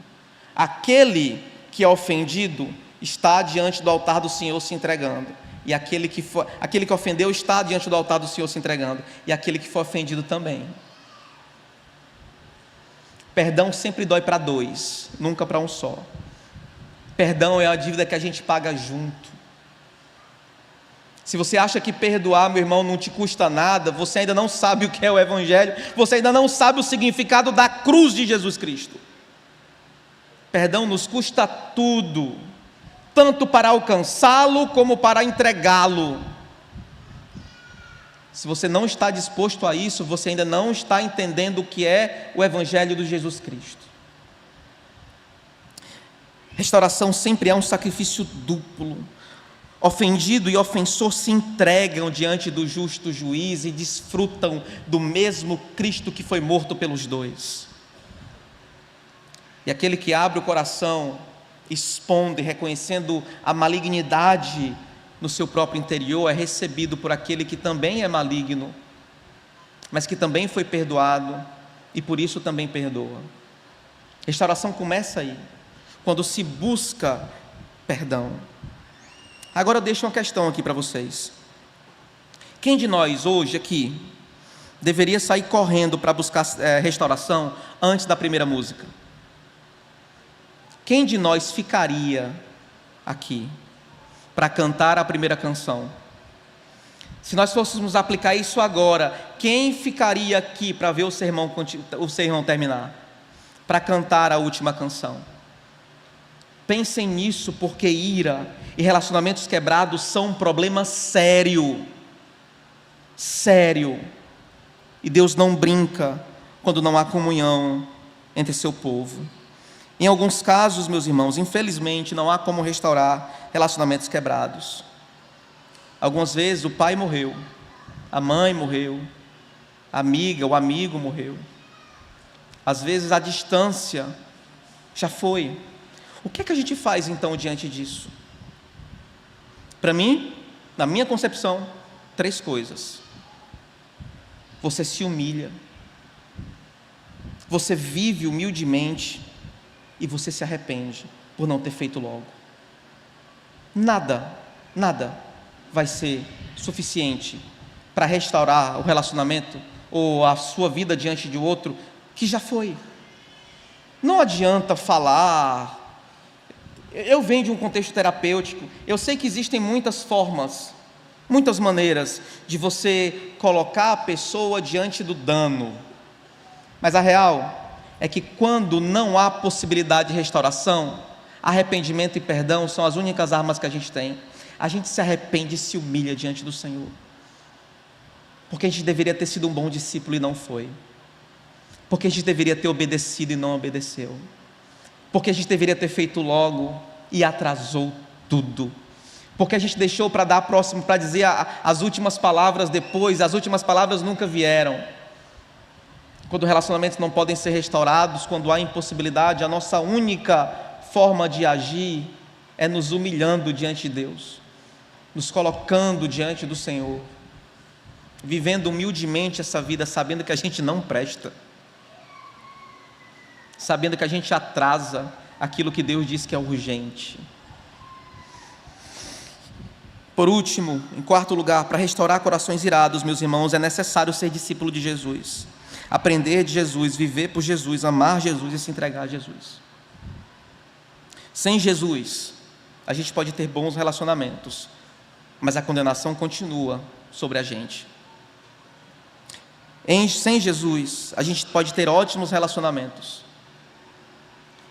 A: Aquele que é ofendido está diante do altar do Senhor se entregando, e aquele que ofendeu está diante do altar do Senhor se entregando, e aquele que foi ofendido também. Perdão sempre dói para dois, nunca para um só. Perdão é a dívida que a gente paga junto. Se você acha que perdoar, meu irmão, não te custa nada, você ainda não sabe o que é o Evangelho, você ainda não sabe o significado da cruz de Jesus Cristo. Perdão nos custa tudo, tanto para alcançá-lo como para entregá-lo. Se você não está disposto a isso, você ainda não está entendendo o que é o Evangelho de Jesus Cristo. Restauração sempre é um sacrifício duplo. Ofendido e ofensor se entregam diante do justo juiz e desfrutam do mesmo Cristo que foi morto pelos dois. E aquele que abre o coração expondo e reconhecendo a malignidade no seu próprio interior, é recebido por aquele que também é maligno, mas que também foi perdoado e por isso também perdoa. Restauração começa aí, quando se busca perdão. Agora eu deixo uma questão aqui para vocês. Quem de nós hoje aqui deveria sair correndo para buscar restauração antes da primeira música? Quem de nós ficaria aqui para cantar a primeira canção? Se nós fôssemos aplicar isso agora, quem ficaria aqui para ver o sermão terminar? Para cantar a última canção? Pensem nisso, porque ira e relacionamentos quebrados são um problema sério. Sério. E Deus não brinca quando não há comunhão entre seu povo. Em alguns casos, meus irmãos, infelizmente não há como restaurar relacionamentos quebrados. Algumas vezes o pai morreu, a mãe morreu, a amiga, o amigo morreu. Às vezes a distância já foi. O que é que a gente faz então diante disso? Para mim, na minha concepção, 3 coisas. Você se humilha, você vive humildemente e você se arrepende por não ter feito logo. Nada vai ser suficiente para restaurar o relacionamento ou a sua vida diante de outro que já foi. Não adianta falar. Eu venho de um contexto terapêutico, eu sei que existem muitas formas, muitas maneiras de você colocar a pessoa diante do dano, mas a real é que quando não há possibilidade de restauração, arrependimento e perdão são as únicas armas que a gente tem. A gente se arrepende e se humilha diante do Senhor, porque a gente deveria ter sido um bom discípulo e não foi, porque a gente deveria ter obedecido e não obedeceu, porque a gente deveria ter feito logo e atrasou tudo, porque a gente deixou para dar próximo, para dizer as últimas palavras depois, as últimas palavras nunca vieram. Quando relacionamentos não podem ser restaurados, quando há impossibilidade, a nossa única forma de agir é nos humilhando diante de Deus, nos colocando diante do Senhor, vivendo humildemente essa vida, sabendo que a gente não presta, sabendo que a gente atrasa aquilo que Deus diz que é urgente. Por último, em 4º lugar, para restaurar corações irados, meus irmãos, é necessário ser discípulo de Jesus, aprender de Jesus, viver por Jesus, amar Jesus e se entregar a Jesus. Sem Jesus, a gente pode ter bons relacionamentos, mas a condenação continua sobre a gente. Sem Jesus, a gente pode ter ótimos relacionamentos,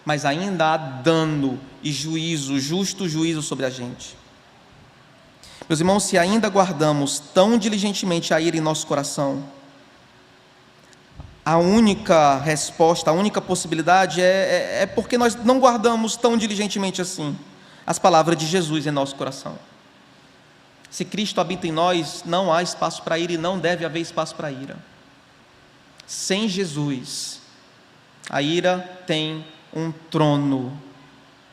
A: mas ainda há dano e juízo, justo juízo sobre a gente. Meus irmãos, se ainda guardamos tão diligentemente a ira em nosso coração, a única resposta, a única possibilidade é porque nós não guardamos tão diligentemente assim as palavras de Jesus em nosso coração. Se Cristo habita em nós, não há espaço para ira e não deve haver espaço para ira. Sem Jesus, a ira tem um trono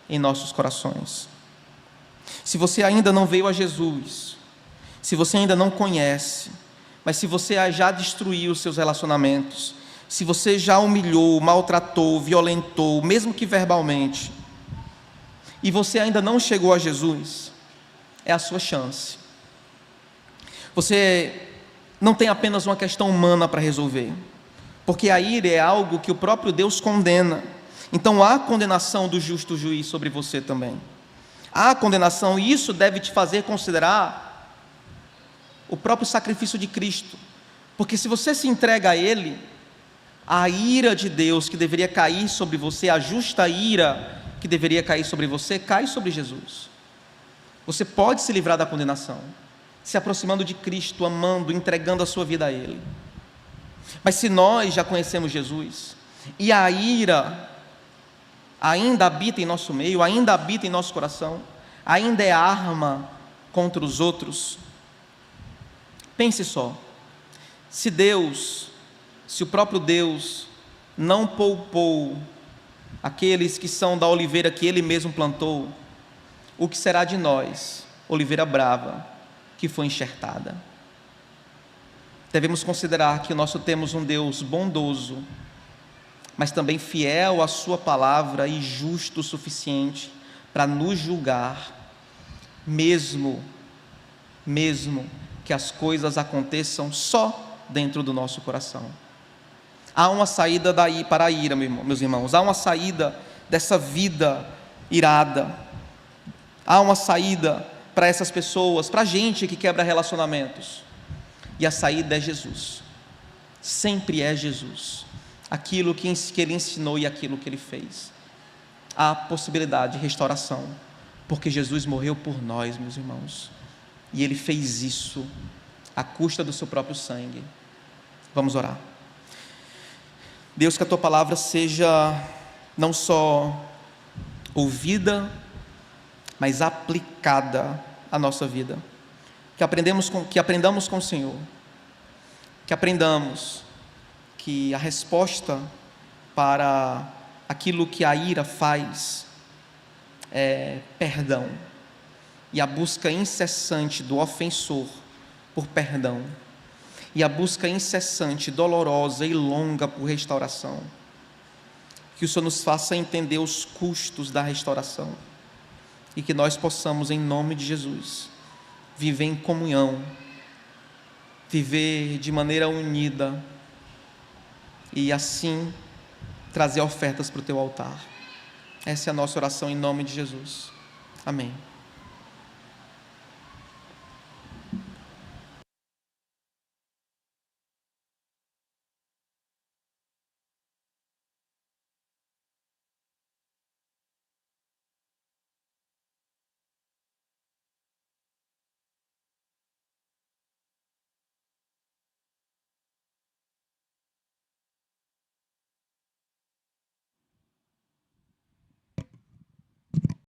A: em nossos corações. Se você ainda não veio a Jesus, se você ainda não conhece, mas se você já destruiu os seus relacionamentos, se você já humilhou, maltratou, violentou, mesmo que verbalmente, e você ainda não chegou a Jesus, é a sua chance. Você não tem apenas uma questão humana para resolver, porque a ira é algo que o próprio Deus condena. Então há condenação do justo juiz sobre você também. Há condenação, e isso deve te fazer considerar o próprio sacrifício de Cristo, porque se você se entrega a Ele, a ira de Deus que deveria cair sobre você, a justa ira que deveria cair sobre você, cai sobre Jesus. Você pode se livrar da condenação, se aproximando de Cristo, amando, entregando a sua vida a Ele. Mas se nós já conhecemos Jesus, e a ira ainda habita em nosso meio, ainda habita em nosso coração, ainda é arma contra os outros, pense só, se o próprio Deus não poupou aqueles que são da oliveira que Ele mesmo plantou, o que será de nós, oliveira brava, que foi enxertada? Devemos considerar que nós temos um Deus bondoso, mas também fiel à sua palavra e justo o suficiente para nos julgar, mesmo que as coisas aconteçam só dentro do nosso coração. Há uma saída daí para a ira, meus irmãos, há uma saída dessa vida irada, há uma saída para essas pessoas, para a gente que quebra relacionamentos, e a saída é Jesus, sempre é Jesus, aquilo que Ele ensinou e aquilo que Ele fez. Há possibilidade de restauração, porque Jesus morreu por nós, meus irmãos, e Ele fez isso à custa do seu próprio sangue. Vamos orar. Deus, que a Tua palavra seja não só ouvida, mas aplicada à nossa vida, que aprendamos com o Senhor, que aprendamos que a resposta para aquilo que a ira faz é perdão, e a busca incessante do ofensor por perdão, e a busca incessante, dolorosa e longa por restauração. Que o Senhor nos faça entender os custos da restauração, e que nós possamos, em nome de Jesus, viver em comunhão, viver de maneira unida, e assim trazer ofertas para o Teu altar. Essa é a nossa oração em nome de Jesus. Amém.